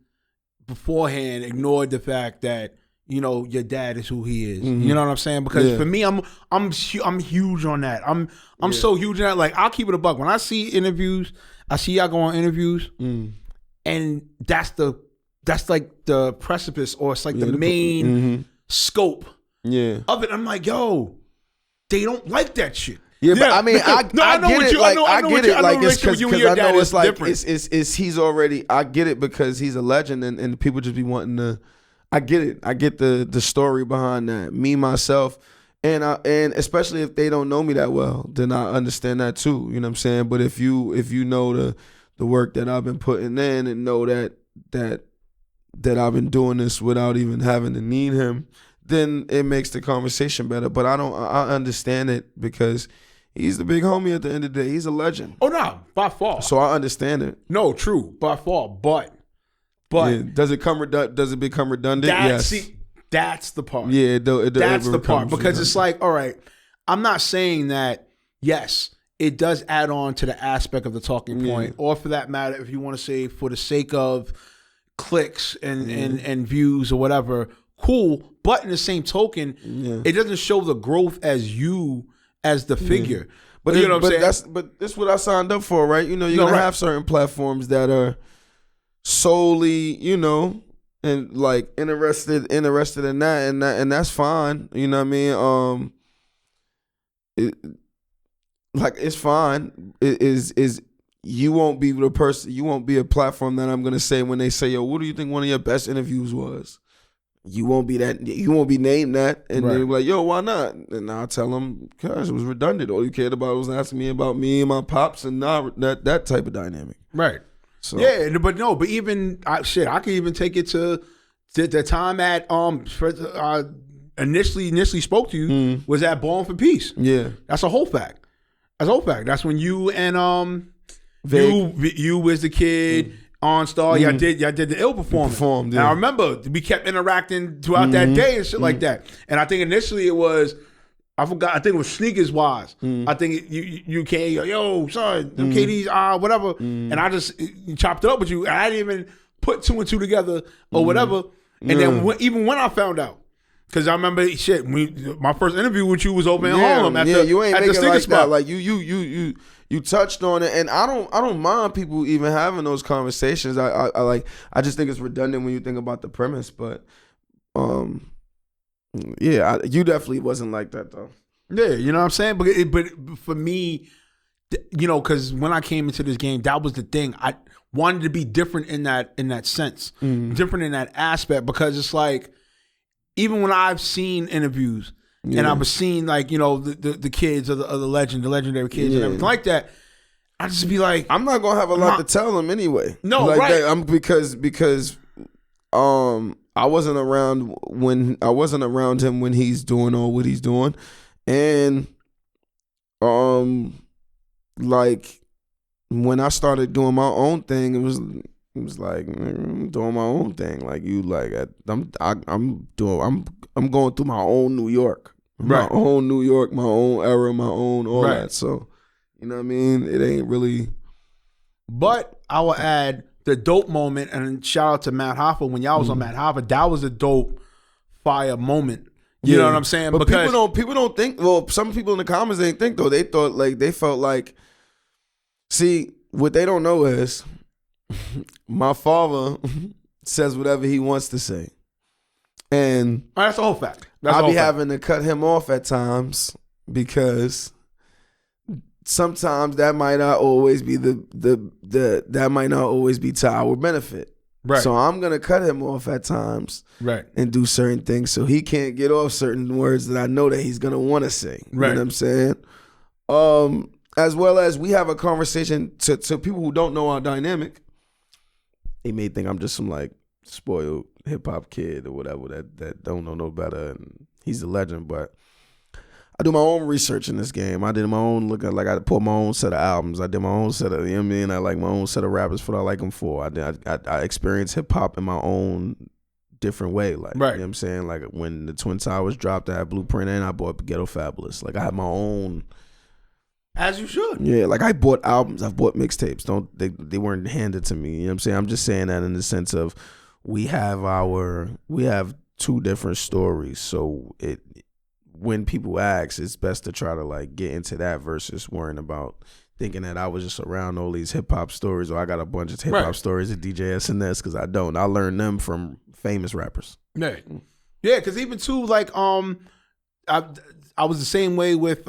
beforehand ignored the fact that, you know, your dad is who he is. You know what I'm saying? Because for me, I'm huge on that. I'm so huge on that. Like, I'll keep it a buck. When I see interviews, I see y'all go on interviews, and that's like the precipice, or it's like the main scope of it. I'm like, yo, they don't like that shit. Yeah, but I mean, I get it. I get it. Like, it's because I know it's like it's he's already. I get it because he's a legend, and people just be wanting to. I get it. I get the story behind that. Me myself, and especially if they don't know me that well, then I understand that too. You know what I'm saying? But if you know the work that I've been putting in, and know that I've been doing this without even having to need him, then it makes the conversation better. But I understand it because he's the big homie at the end of the day. He's a legend. Oh, no, by far. So I understand it. No, true, by far. But yeah. Does it become redundant? Yes. See, that's the part. Yeah, that's the part. Because it's like, all right, I'm not saying that, yes, it does add on to the aspect of the talking point, or for that matter, if you want to say for the sake of clicks and views or whatever, cool. But in the same token, it doesn't show the growth as you as the figure. But you know what I'm saying? But that's what I signed up for, right? You know, you're gonna have certain platforms that are solely, you know, and like interested in that, and that's fine. You know what I mean? It's fine. It is you won't be the person. You won't be a platform that I'm gonna say when they say, "Yo, what do you think one of your best interviews was?" You won't be that. You won't be named that, and they're like, "Yo, why not?" And I'll tell them because it was redundant. All you cared about was asking me about me and my pops, and not that type of dynamic. Right. So but even I could even take it to the time at initially spoke to you was at Born for Peace. Yeah, that's a whole fact. That's when you and You was the kid. OnStar, y'all did the ill performance. Performed, yeah. And I remember we kept interacting throughout that day and shit like that. And I think initially it was, I forgot, I think it was Sneakers Wise. I think you came, yo, son, them KDs, whatever. And I just chopped it up with you. And I didn't even put two and two together or whatever. And then even when I found out, because I remember my first interview with you was over in Harlem at you ain't the making Sneaker like spot. that. Like you touched on it, and I don't mind people even having those conversations. I just think it's redundant when you think about the premise, but you definitely wasn't like that though. Yeah, you know what I'm saying? But for me, because when I came into this game, that was the thing. I wanted to be different in that sense, different in that aspect, because it's like, even when I've seen interviews and I've seen like, the kids of the legendary kids and everything like that, I just be like, I'm not gonna have a lot to tell them anyway. No, like right? I'm because I wasn't around him when he's doing all what he's doing, and like when I started doing my own thing, it was like, I'm doing my own thing. Like I'm going through my own New York, my own New York, my own era, my own all that. So, you know what I mean? It ain't really. But I will add the dope moment, and shout out to Matt Hoffa when y'all was on Matt Hoffa. That was a dope fire moment. You know what I'm saying? But because people don't think. Well, some people in the comments didn't think though. They felt like. See, what they don't know is, my father says whatever he wants to say, and that's the whole fact. I'll be having to cut him off at times because sometimes that might not always be that might not always be to our benefit. Right. So I'm gonna cut him off at times, right, and do certain things so he can't get off certain words that I know that he's gonna want to say. Right. You know what I'm saying? As well as we have a conversation to people who don't know our dynamic. They may think I'm just some like spoiled hip hop kid or whatever that don't know no better, and he's a legend. But I do my own research in this game. I did my own look at, like, I pulled my own set of albums. I did my own set of, you know what I mean? I like my own set of rappers for what I like them for. I experienced hip hop in my own different way. Like, right. You know what I'm saying? Like when the Twin Towers dropped, I had Blueprint and I bought Ghetto Fabulous. Like I had my own. As you should. Yeah, like I bought albums, I've bought mixtapes. They weren't handed to me. You know what I'm saying? I'm just saying that in the sense of we have two different stories. So when people ask, it's best to try to like get into that versus worrying about thinking that I was just around all these hip hop stories, or I got a bunch of hip hop stories at DJ SNS, because I don't. I learned them from famous rappers. Yeah. Yeah, because even too, like I was the same way with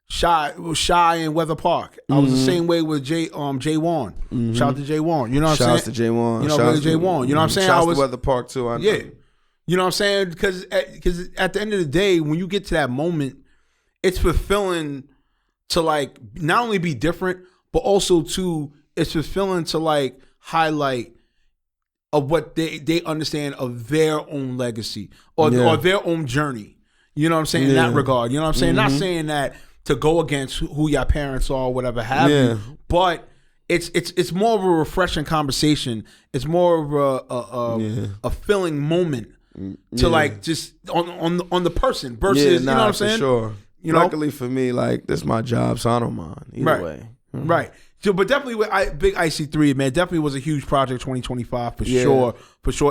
Shy in Weather Park. I was the same way with Jay Wan. Shout out to Jay Wan. You know what I'm saying? Shout out to Jay Wan. You know, Jay Wan. You know what I'm saying? Shout out to Weather Park too. Yeah. You know what I'm saying? Because at the end of the day, when you get to that moment, it's fulfilling to like not only be different, but also to it's fulfilling to like highlight of what they understand of their own legacy or their own journey. You know what I'm saying? In that regard. You know what I'm saying? Not saying that to go against who your parents are or whatever have you, but it's more of a refreshing conversation. It's more of a filling moment to like just on the person versus you know what I'm saying? For sure. You know? Luckily for me, like this is my job, so I don't mind either way. Right. So, but definitely with Big IC3, man, definitely was a huge project 2025 for sure.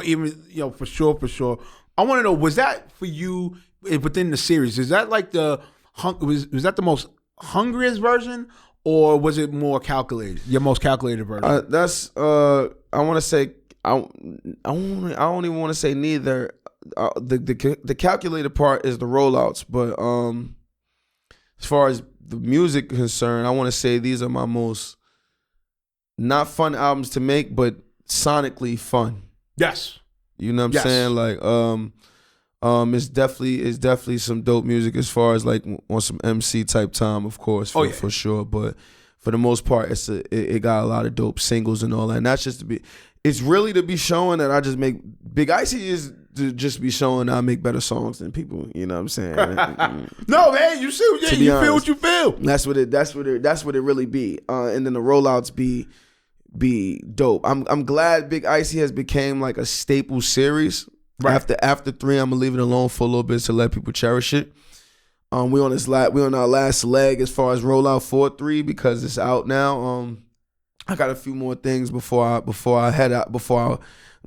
Even for sure. I want to know, was that for you within the series? Is that like was that the most hungriest version, or was it more calculated? Your most calculated version? That's I want to say I don't even want to say neither. The calculated part is the rollouts, but as far as the music concerned, I want to say these are my most not fun albums to make, but sonically fun. Yes. You know what I'm saying? Like it's definitely some dope music as far as like on some MC type time, of course, for sure. But for the most part, it got a lot of dope singles and all that. And that's just it's really to be showing that I just make Big Icy is to just be showing I make better songs than people. You know what I'm saying? No, man, you see, yeah, you feel what you feel. That's what it really be. And then the rollouts be dope. I'm glad Big Icy has became like a staple series. Right. After 3, I'm gonna leave it alone for a little bit to let people cherish it. We on our last leg as far as rollout 4-3 because it's out now. I got a few more things before I head out, before I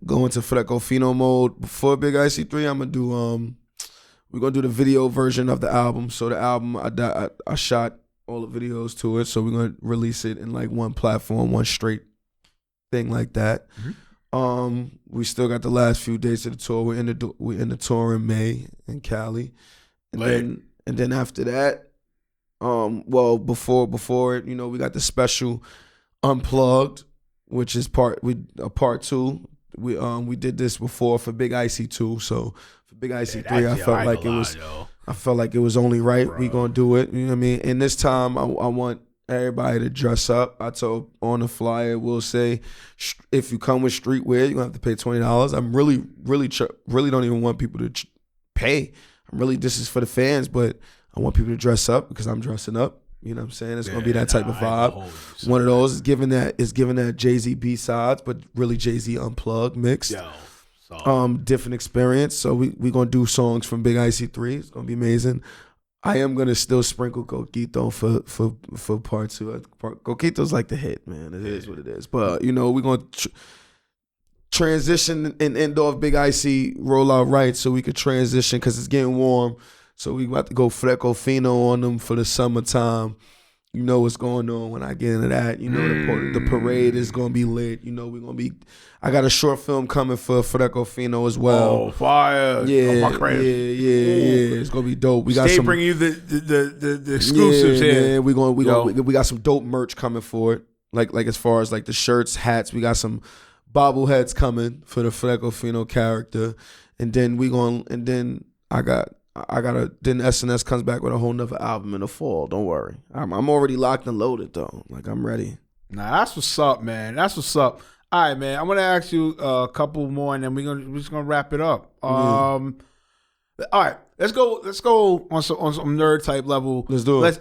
go into Fleco Fino mode. Before Big Icy 3, I'm gonna do we're gonna do the video version of the album. So the album I shot all the videos to it, so we're gonna release it in like one platform, one straight thing like that. Mm-hmm. We still got the last few days of the tour. We're in the tour in May in Cali, and then after that, before it, we got the special Unplugged, which is part 2. We did this before for Big Icy 2, so for Big Icy 3, I felt like it was only right. Bro. We gonna do it. You know what I mean? And this time, I want everybody to dress up. I told on the flyer, we'll say, if you come with streetwear, you're gonna have to pay $20. I'm really don't even want people to pay. This is for the fans, but I want people to dress up because I'm dressing up. You know what I'm saying? It's gonna be that type of vibe. One of those is giving that Jay-Z B-sides, but really Jay-Z Unplugged mixed. Different experience. So we gonna do songs from Big Icy 3. It's gonna be amazing. I am gonna still sprinkle Coquito for part 2. Coquito's like the hit, man. It is what it is. But we're gonna transition and end off Big Icy rollout right, so we could transition because it's getting warm. So we about to go Fleco Fino on them for the summertime. You know what's going on when I get into that. The parade is gonna be lit. We're gonna be. I got a short film coming for Fleco Fino as well. Oh, fire! Yeah, It's gonna be dope. We got bringing you the exclusives here. Yeah, we got some dope merch coming for it. Like as far as like the shirts, hats. We got some bobbleheads coming for the Fleco Fino character, and then then SNS comes back with a whole nother album in the fall. Don't worry. I'm already locked and loaded though. Like I'm ready. Nah, that's what's up, man. That's what's up. All right, man. I'm gonna ask you a couple more, and then we're just gonna wrap it up. All right, let's go on some nerd type level. Let's do it.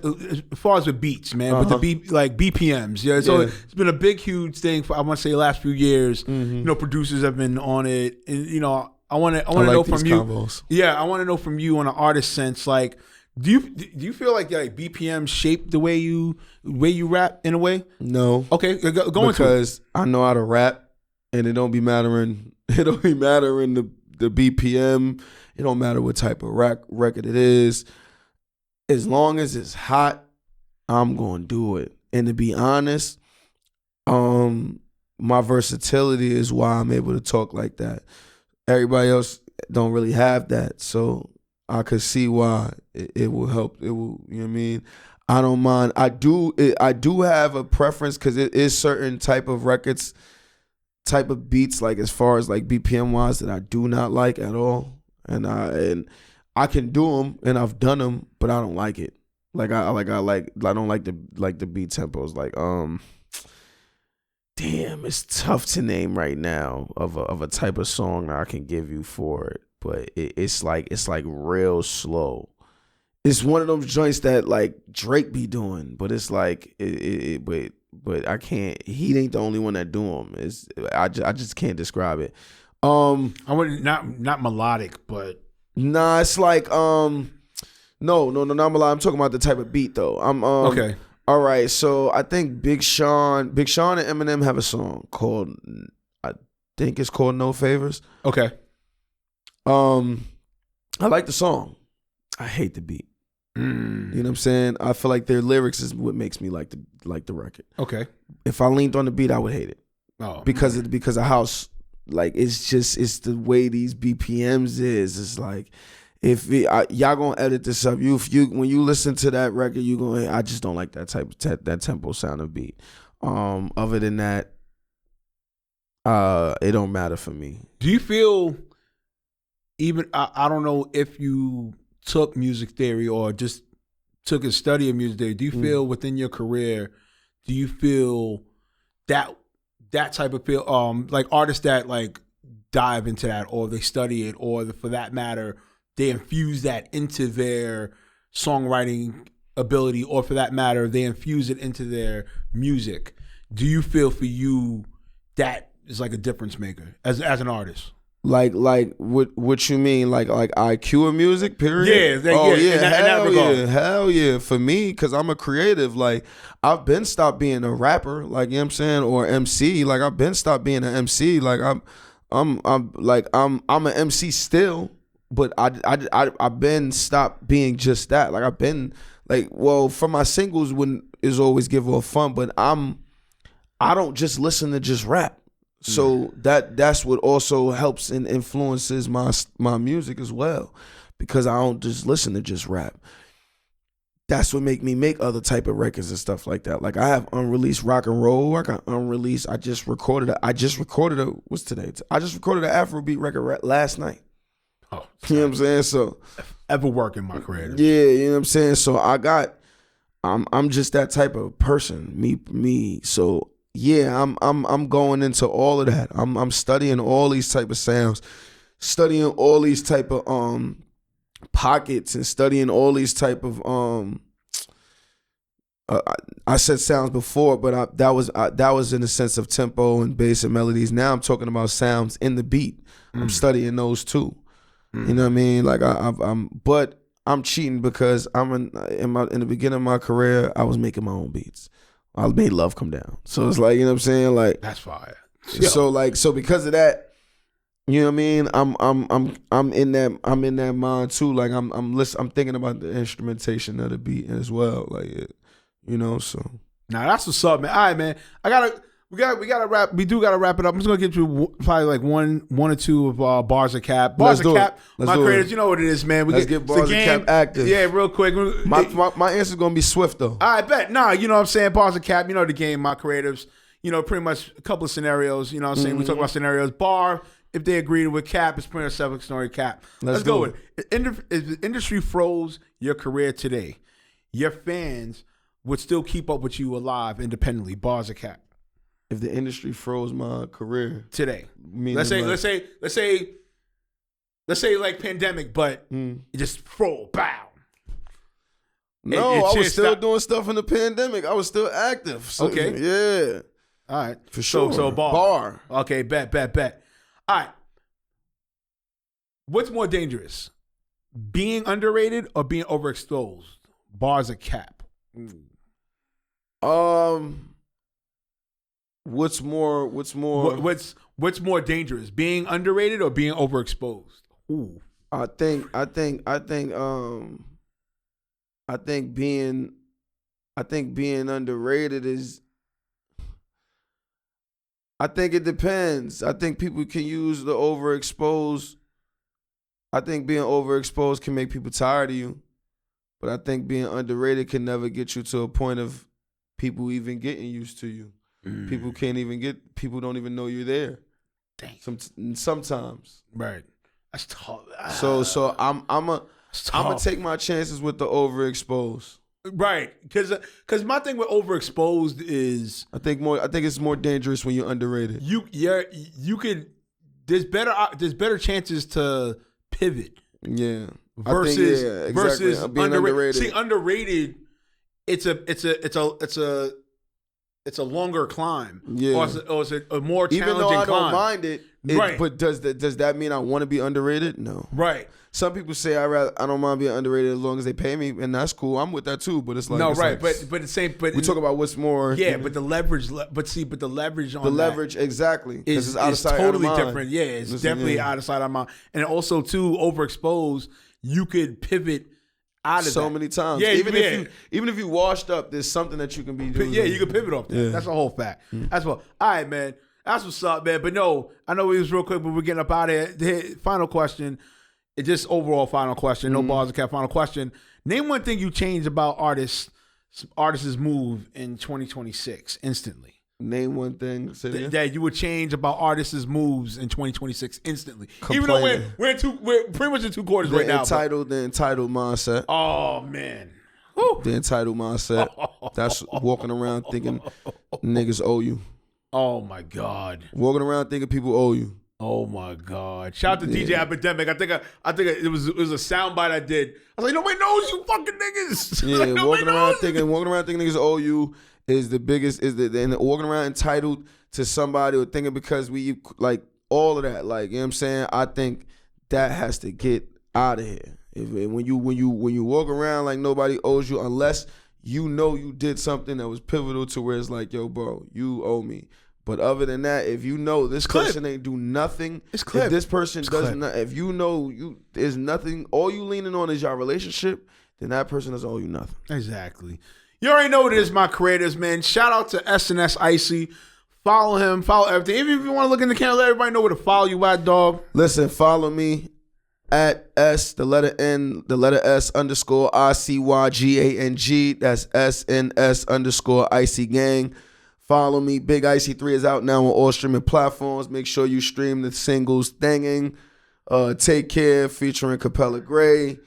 As far as the beats, man, with the BPMs. Yeah, so it's been a big, huge thing for I want to say the last few years. Mm-hmm. Producers have been on it, and I want to know from you. Combos. Yeah, I want to know from you on an artist sense. Like, do you feel like BPM shape the way you rap in a way? No. Okay, go into it. Because I know how to rap, and it don't be mattering. It don't be mattering the BPM. It don't matter what type of record it is. As long as it's hot, I'm gonna do it. And to be honest, my versatility is why I'm able to talk like that. Everybody else don't really have that, so I could see why it will help. It will, you know what I mean? I don't mind. I do have a preference because it is certain type of records, type of beats, like as far as like BPM wise, that I do not like at all, and I can do them and I've done them, but I don't like it. I don't like the beat tempos. Like damn, it's tough to name right now of a type of song that I can give you for it, but it's like real slow. It's one of those joints that like Drake be doing, but it's like but I can't. He ain't the only one that do them. I just can't describe it. I would not melodic, but nah, it's like no, not melodic. I'm talking about the type of beat though. Okay. All right, so I think Big Sean and Eminem have a song called, I think it's called No Favors. Okay. I like the song. I hate the beat. You know what I'm saying? I feel like their lyrics is what makes me like the record. Okay. If I leaned on the beat, I would hate it. Oh. Because of how it's the way these BPMs is. It's like, y'all gonna edit this up. When you listen to that record, I just don't like that type of that tempo sound of beat. Other than that, it don't matter for me. Do you feel even I don't know if you took music theory or just took a study of music theory. Do you feel within your career? Do you feel that type of feel like artists that like dive into that, or they study it, or for that matter, they infuse that into their songwriting ability, or for that matter, they infuse it into their music. Do you feel for you that is like a difference maker as an artist? Like what you mean? Like IQ of music, period? Yeah, Hell yeah. For me, because I'm a creative, like I've been stopped being a rapper, like, you know what I'm saying, or MC. Like I've been stopped being an MC. Like I'm an MC still, but I've been stopped being just that. Like I've been like, well, for my singles when is always give off fun, but I don't just listen to just rap. So that's what also helps and influences my music as well, because I don't just listen to just rap. That's what make me make other type of records and stuff like that. Like I have unreleased rock and roll. I got unreleased. I just recorded what's today? I just recorded an Afrobeat record last night. Oh, you know what I'm saying? So ever work in my career. Yeah, you know what I'm saying? So I'm just that type of person. Me. So yeah, I'm going into all of that. I'm studying all these type of sounds, studying all these type of pockets, and studying all these type of I said sounds before, but that was in the sense of tempo and bass and melodies. Now I'm talking about sounds in the beat. I'm studying those too. You know what I mean? Like but I'm cheating because I'm in the beginning of my career, I was making my own beats. I made Love Come Down. So it's like, you know what I'm saying? Like that's fire. So because of that, you know what I mean? I'm in that mind too. Like I'm thinking about the instrumentation of the beat as well. Like you know, so now that's what's up, man. All right, man. We gotta wrap. We do gotta wrap it up. I'm just gonna get you probably like one or two of bars of cap. Bars of cap. My creators, you know what it is, man. Let's get bars of cap active. Yeah, real quick. My answer's gonna be swift though. I bet. Nah, you know what I'm saying. Bars of cap. You know the game. My creatives. You know, pretty much a couple of scenarios. You know what I'm saying. We talk about scenarios. Bar. If they agreed with cap, it's pretty much self-explanatory cap. Let's go with it. If the industry froze your career today, your fans would still keep up with you alive independently. Bars of cap. If the industry froze my career today, let's say like pandemic, but it just froze. Bow. No, I was still doing stuff in the pandemic. I was still active. So, okay. Yeah. All right. For sure. So bar. Okay. Bet. All right. What's more dangerous, being underrated or being overexposed? Bars of cap. What's more dangerous, being underrated or being overexposed? Ooh. I think being underrated is, I think it depends. I think people can use the overexposed. I think being overexposed can make people tired of you. But I think being underrated can never get you to a point of people even getting used to you. People don't even know you're there. Dang. Sometimes. Right. That's tough. So I'm gonna take my chances with the overexposed. Right. Cause my thing with overexposed is I think it's more dangerous when you're underrated. There's better chances to pivot. Yeah. Versus being underrated. See, underrated, it's a longer climb. Yeah. Or it's a more challenging climb. Even though I don't mind it, right. But does that mean I want to be underrated? No. Right. Some people say I don't mind being underrated as long as they pay me, and that's cool. I'm with that too. But it's like no, right. Like, but the same. But we talk about what's more. Yeah, but the leverage. But the leverage on exactly is totally different. Yeah, it's definitely out of sight, out of mind. And also too, overexposed, you could pivot out of so many times. Yeah, even if you washed up, there's something that you can be doing. Yeah, you can pivot off that. Yeah. That's a whole fact. That's what. All right, man. That's what's up, man. But no, I know it was real quick, but we're getting up out of here. Final question. It's just overall final question. No bars of cap. Final question. Name one thing you changed about artists' move in 2026 instantly. Name one thing that you would change about artists' moves in 2026 instantly. Complaining. Even though we're pretty much in two quarters right now. The entitled mindset. Oh man. Woo. The entitled mindset. That's walking around thinking niggas owe you. Oh my God. Walking around thinking people owe you. Oh my God! Shout out to DJ Epidemic. I think it was a soundbite I did. I was like, nobody knows you fucking niggas. Yeah, like, walking around thinking niggas owe you is the biggest. And walking around entitled to somebody or thinking because we like all of that. Like, you know what I'm saying? I think that has to get out of here. When you walk around like nobody owes you, unless you know you did something that was pivotal to where it's like, yo, bro, you owe me. But other than that, if you know this person ain't do nothing, if this person doesn't, if you know there's nothing, all you leaning on is your relationship, then that person doesn't owe you nothing. Exactly. You already know what it is, my creators, man. Shout out to SNS ICY. Follow him. Follow everything. Even if you want to look in the camera, let everybody know where to follow you at, dog. Listen, follow me at S, the letter N, the letter S _ ICYGANG. That's SNS _ ICY Gang. Follow me. Big Icy 3 is out now on all streaming platforms. Make sure you stream the singles Thanging, Take Care featuring Capella Gray,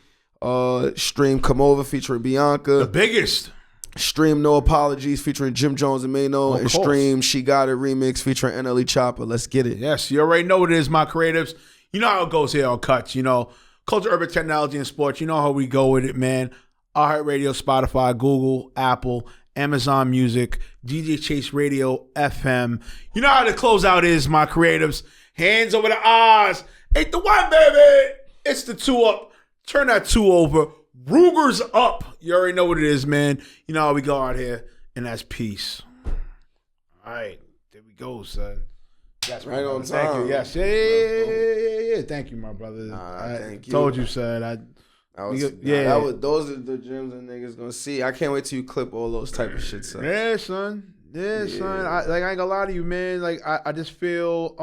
stream Come Over featuring Bianca. The biggest. Stream No Apologies featuring Jim Jones and Mano. And stream She Got It remix featuring NLE Chopper. Let's get it. Yes, you already know what it is, my creatives. You know how it goes here on Cuts. You know, culture, urban technology, and sports. You know how we go with it, man. iHeartRadio, Spotify, Google, Apple, Amazon Music, DJ Chase Radio, FM. You know how the closeout is, my creatives. Hands over the eyes. 8 to 1, baby. It's the 2 up. Turn that 2 over. Ruger's up. You already know what it is, man. You know how we go out here, and that's peace. All right. There we go, son. That's right on time. Thank you. Yes. Yeah. Thank you, my brother. Thank you. Told you, son. Those are the gems that niggas gonna see. I can't wait till you clip all those type of shit, son. Yeah, son. Son. I ain't gonna lie to you, man. Like I just feel